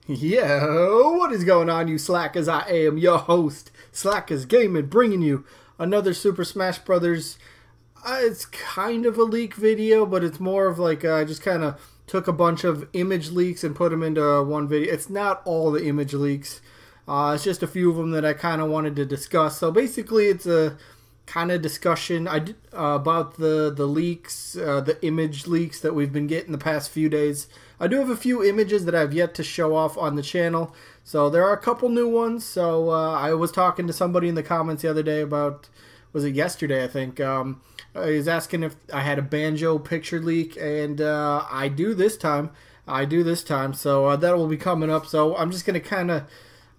Yo, what is going on, you slackers? I am your host, Slackerz Gaming, bringing you another Super Smash Brothers. It's kind of a leak video, but it's more of like I just kind of took a bunch of image leaks and put them into one video. It's not all the image leaks. It's just a few of them that I kind of wanted to discuss. So basically, it's a kind of discussion about the leaks, the image leaks that we've been getting the past few days. I do have a few images that I've yet to show off on the channel, so there are a couple new ones. So I was talking to somebody in the comments the other day about, was it yesterday I think, he was asking if I had a banjo picture leak, and I do this time. So that will be coming up. So I'm just going to kind of,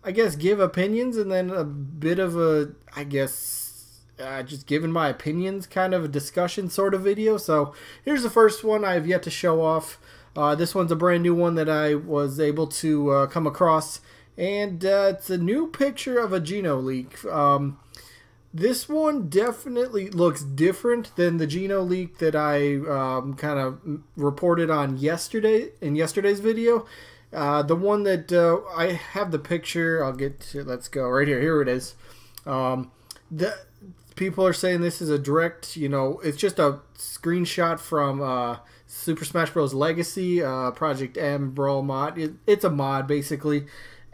I guess, give opinions and then a bit of a, I guess, just giving my opinions kind of a discussion sort of video. So here's the first one I have yet to show off. This one's a brand new one that I was able to come across, and it's a new picture of a Geno leak. This one definitely looks different than the Geno leak that I kind of reported on yesterday in yesterday's video. The one that I have the picture, I'll get to, let's go right here. Here it is. People are saying this is a direct, it's just a screenshot from Super Smash Bros. Legacy, Project M Brawl mod. It's a mod, basically.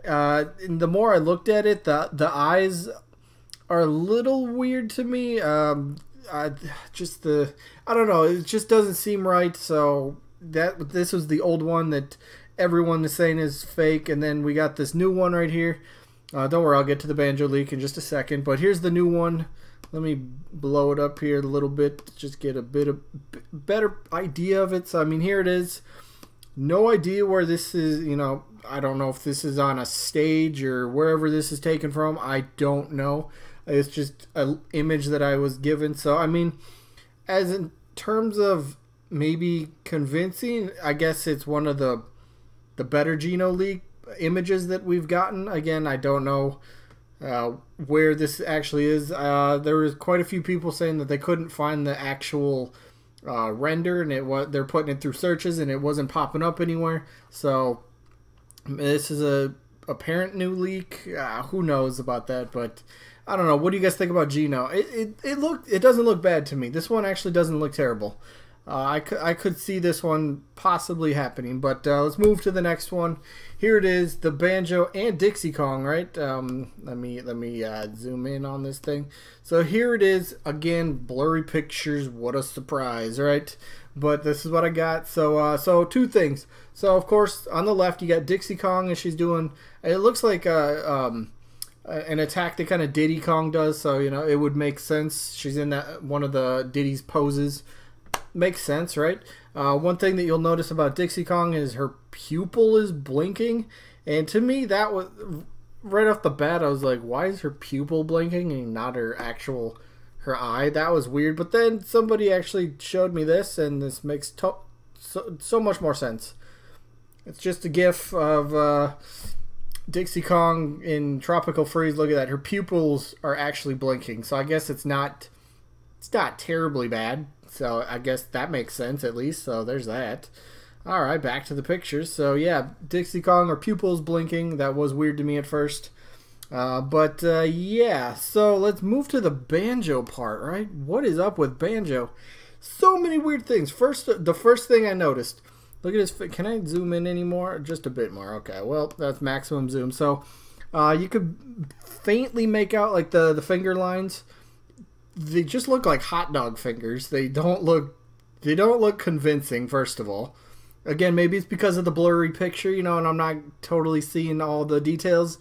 And the more I looked at it, the eyes are a little weird to me. I don't know, it just doesn't seem right. So this was the old one that everyone is saying is fake, and then we got this new one right here. Don't worry, I'll get to the banjo leak in just a second, but here's the new one. Let me blow it up here a little bit, just get a better idea of it. So I mean, here it is. No idea where this is, I don't know if this is on a stage or wherever this is taken from. I don't know. It's just an image that I was given. So I mean, as in terms of maybe convincing, I guess it's one of the better Geno leak images that we've gotten. Again, I don't know where this actually is. There was quite a few people saying that they couldn't find the actual render, and they're putting it through searches and it wasn't popping up anywhere. So this is a apparent new leak. Who knows about that? But I don't know. What do you guys think about Geno? It doesn't look bad to me. This one actually doesn't look terrible. I could see this one possibly happening, but let's move to the next one. Here it is, the banjo and Dixie Kong, right? Let me zoom in on this thing. So here it is again, blurry pictures. What a surprise, right? But this is what I got. So two things. So of course on the left you got Dixie Kong, and she's doing. It looks like an attack that kind of Diddy Kong does. So it would make sense. She's in that one of the Diddy's poses. Makes sense, right? One thing that you'll notice about Dixie Kong is her pupil is blinking, and to me that was right off the bat. I was like, why is her pupil blinking and not her eye? That was weird. But then somebody actually showed me this, and this makes so much more sense. It's just a gif of Dixie Kong in Tropical Freeze. Look at that. Her pupils are actually blinking. So I guess it's not terribly bad. So I guess that makes sense at least. So there's that. All right, back to the pictures. So yeah, Dixie Kong, her pupils blinking. That was weird to me at first. Yeah, so let's move to the banjo part, right? What is up with banjo? So many weird things. The first thing I noticed. Look at his. Can I zoom in anymore? Just a bit more. Okay, well, that's maximum zoom. So you could faintly make out like the finger lines. They just look like hot dog fingers. They don't look convincing, first of all. Again, maybe it's because of the blurry picture, and I'm not totally seeing all the details,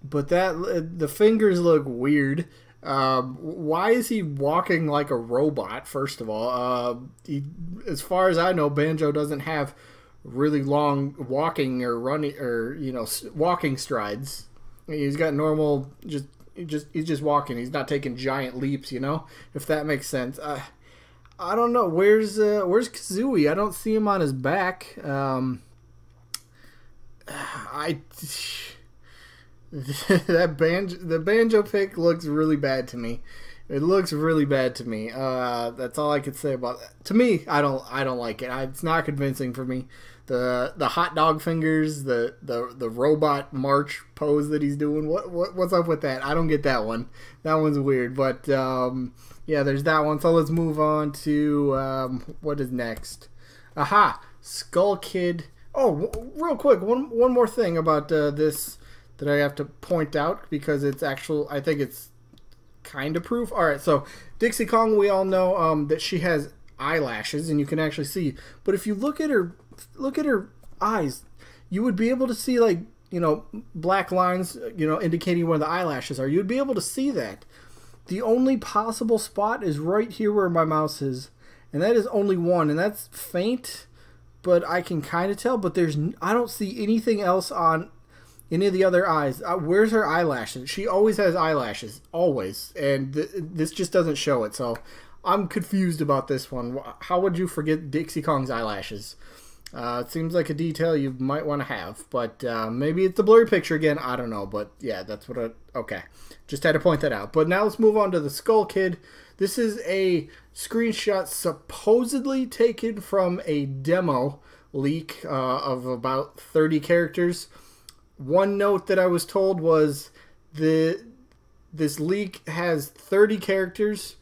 but the fingers look weird. Why is he walking like a robot, first of all? As far as I know, Banjo doesn't have really long walking or running or walking strides. He's got normal he's just walking. He's not taking giant leaps, if that makes sense. I don't know. Where's Kazooie? I don't see him on his back. The banjo pick looks really bad to me. It looks really bad to me. That's all I could say about that. To me, I don't like it. It's not convincing for me. the hot dog fingers, the robot march pose that he's doing. What's up with that? I don't get that one. That one's weird. But yeah, there's that one. So let's move on to what is next. Aha, Skull Kid. Oh, real quick, one more thing about this that I have to point out because it's actual. I think it's kind of proof. All right, so Dixie Kong, we all know that she has eyelashes, and you can actually see. But if you look at her eyes, you would be able to see, like, you know, black lines, you know, indicating where the eyelashes are. You'd be able to see that. The only possible spot is right here where my mouse is, and that is only one, and that's faint, but I can kind of tell. But I don't see anything else on any of the other eyes. Where's her eyelashes? She always has eyelashes, always, and this just doesn't show it. So I'm confused about this one. How would you forget Dixie Kong's eyelashes? It seems like a detail you might want to have, but maybe it's a blurry picture again. I don't know, but yeah, that's what okay. Just had to point that out. But now let's move on to the Skull Kid. This is a screenshot supposedly taken from a demo leak of about 30 characters. One note that I was told was this leak has 30 characters,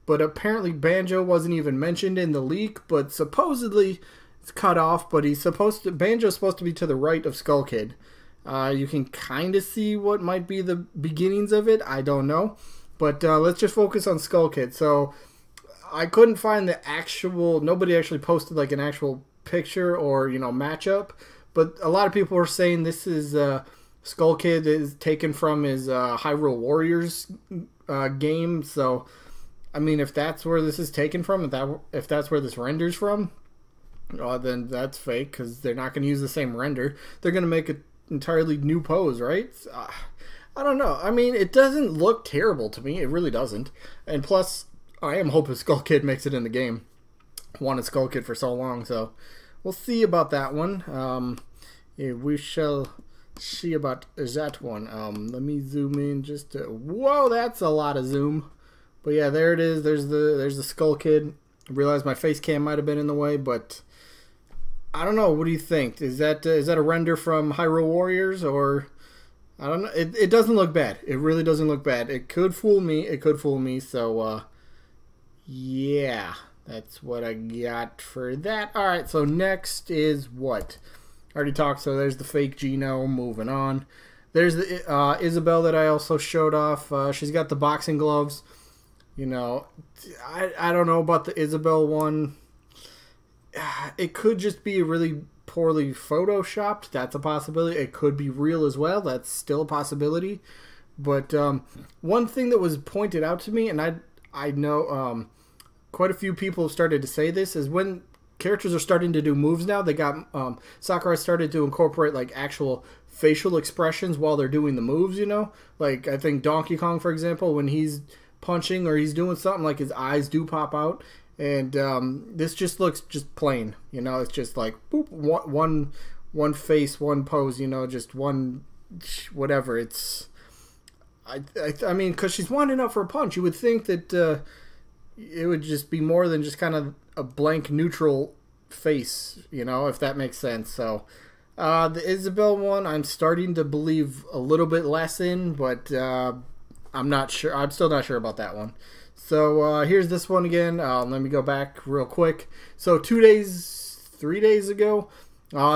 but apparently Banjo wasn't even mentioned in the leak, but supposedly it's cut off, but Banjo's supposed to be to the right of Skull Kid. You can kind of see what might be the beginnings of it. I don't know. But let's just focus on Skull Kid. So I couldn't find the actual, nobody actually posted like an actual picture or, you know, matchup. But a lot of people are saying this is Skull Kid is taken from his Hyrule Warriors game. So, I mean, if that's where this is taken from, if that's where this renders from, then that's fake because they're not going to use the same render. They're going to make an entirely new pose, right? I don't know. I mean, it doesn't look terrible to me. It really doesn't. And plus, I am hoping Skull Kid makes it in the game. Wanted Skull Kid for so long, so we'll see about that one. Yeah, we shall see about that one. Let me zoom in just to, whoa, that's a lot of zoom. But yeah, there it is. There's the Skull Kid. I realized my face cam might have been in the way, but I don't know. What do you think? Is that a render from Hyrule Warriors, or I don't know. It doesn't look bad. It really doesn't look bad. It could fool me. It could fool me. So yeah, that's what I got for that. All right. So next is what? I already talked. So there's the fake Geno. Moving on. There's the Isabelle that I also showed off. She's got the boxing gloves. You know, I don't know about the Isabelle one. It could just be really poorly photoshopped. That's a possibility. It could be real as well. That's still a possibility. But one thing that was pointed out to me, and I know quite a few people have started to say this, is when characters are starting to do moves now, they got Sakurai started to incorporate like actual facial expressions while they're doing the moves, you know? Like I think Donkey Kong, for example, when he's punching or he's doing something, like his eyes do pop out. And this just looks just plain, you know. It's just like boop, one face, one pose, you know, just one whatever. It's I mean, because she's winding up for a punch, you would think that it would just be more than just kind of a blank neutral face, you know, if that makes sense. So the Isabelle one, I'm starting to believe a little bit less in, but I'm not sure. I'm still not sure about that one. So here's this one again. Let me go back real quick. So 3 days ago,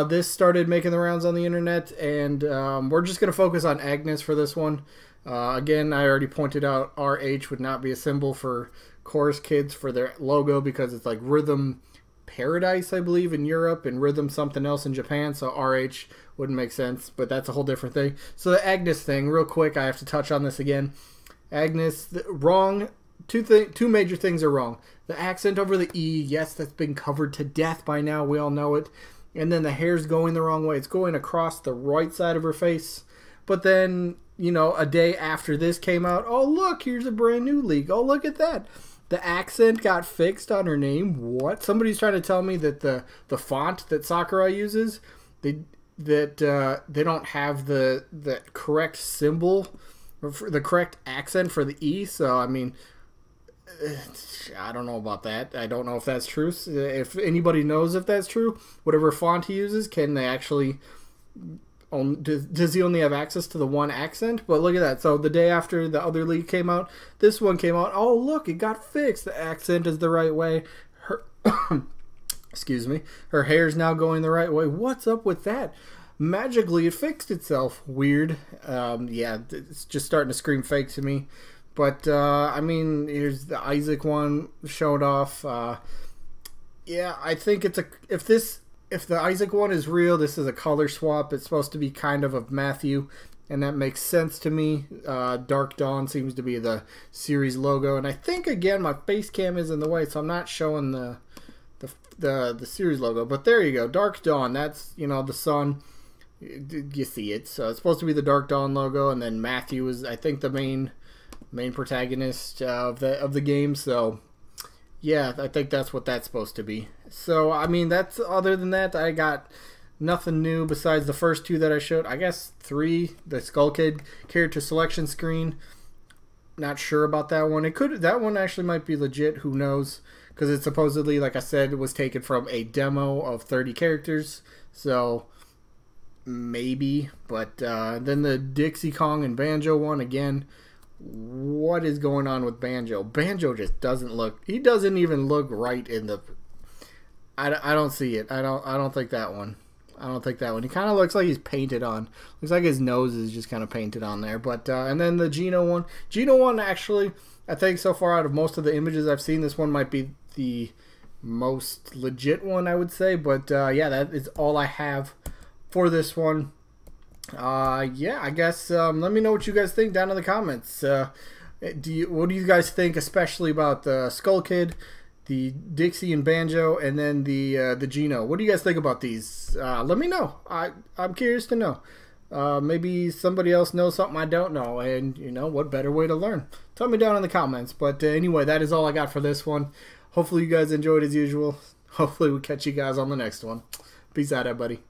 this started making the rounds on the internet, and we're just going to focus on Agnes for this one. Again, I already pointed out RH would not be a symbol for Chorus Kids for their logo because it's like Rhythm Paradise, I believe, in Europe, and Rhythm something else in Japan, so RH wouldn't make sense, but that's a whole different thing. So the Agnes thing, real quick, I have to touch on this again. Agnes, wrong. Two major things are wrong. The accent over the E, yes, that's been covered to death by now. We all know it. And then the hair's going the wrong way. It's going across the right side of her face. But then, you know, a day after this came out, oh, look, here's a brand new leak. Oh, look at that. The accent got fixed on her name. What? Somebody's trying to tell me that the font that Sakurai uses, they don't have the correct symbol, or the correct accent for the E. So, I mean, I don't know about that. I don't know if that's true. If anybody knows if that's true, whatever font he uses, can they actually... does he only have access to the one accent? But look at that. So the day after the other leak came out, this one came out. Oh, look, it got fixed. The accent is the right way. Her excuse me. Her hair's now going the right way. What's up with that? Magically, it fixed itself. Weird. Yeah, it's just starting to scream fake to me. But, I mean, here's the Isaac one showed off. Yeah, I think it's a... If the Isaac one is real, this is a color swap. It's supposed to be kind of Matthew, and that makes sense to me. Dark Dawn seems to be the series logo, and I think, again, my face cam is in the way, so I'm not showing the series logo. But there you go, Dark Dawn. That's, you know, the sun. You see it. So it's supposed to be the Dark Dawn logo, and then Matthew is, I think, the main protagonist of the game. So yeah, I think that's what that's supposed to be. So I mean, that's, other than that, I got nothing new besides the first two that I showed. I guess 3, the Skull Kid character selection screen. Not sure about that one. That one actually might be legit. Who knows? Because it supposedly, like I said, it was taken from a demo of 30 characters. So maybe. But then the Dixie Kong and Banjo one, again, what is going on with Banjo? Banjo just doesn't look... He doesn't even look right in the... I don't see it. I don't think that one. I don't think that one. He kind of looks like he's painted on. Looks like his nose is just kind of painted on there. But and then the Geno one. Geno one, actually, I think so far out of most of the images I've seen, this one might be the most legit one, I would say. But yeah, that is all I have for this one. Yeah, I guess let me know what you guys think down in the comments. What do you guys think, especially about the Skull Kid, the Dixie and Banjo, and then the Geno? What do you guys think about these? Let me know. I'm curious to know. Maybe somebody else knows something I don't know, and you know, what better way to learn? Tell me down in the comments. But anyway, that is all I got for this one. Hopefully you guys enjoyed as usual. Hopefully we'll catch you guys on the next one. Peace out, everybody.